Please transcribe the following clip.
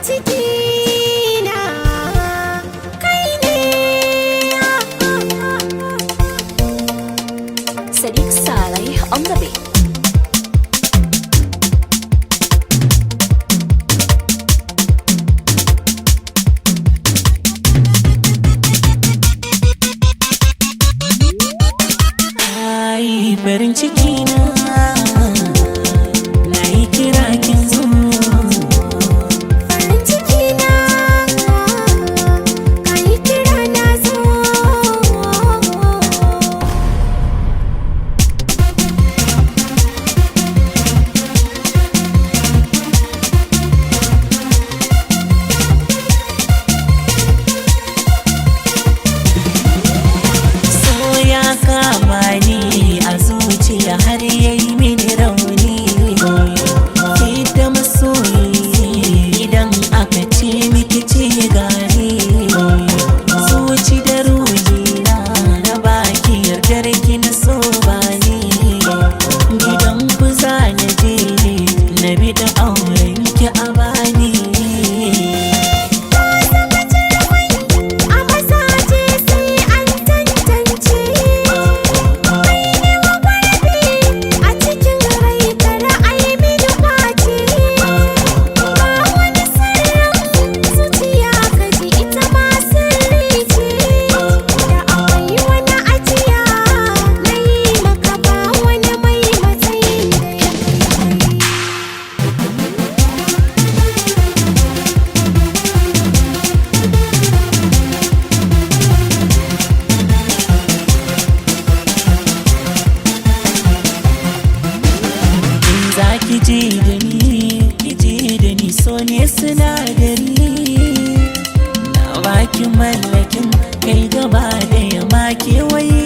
cikina kai ne. Sadiq Saleh on the beat. Farin ciki na yi kira kin zo. Farin ciki na yi kira na zo. So ya kama ni a zuciya har yayi mini rauni. Ita masoyi idan aka ce miki ce gani. Zuci da ruhi na baki yardar ki na so bani. Gidan ku za na je na bi da auren ki a bani. A masaje sai an tantance. A cikin rai kara ai mini kwace. Ba wani sirrin zuciya ka ji ita ma sirri ce. Da akwai wani ajiya na yi maka ba wani mai matsayin da ya kai. Za ki je da ni, ki je da ni, so ne sinadari. Na baki mallakin kai gaba da yamma kewaye.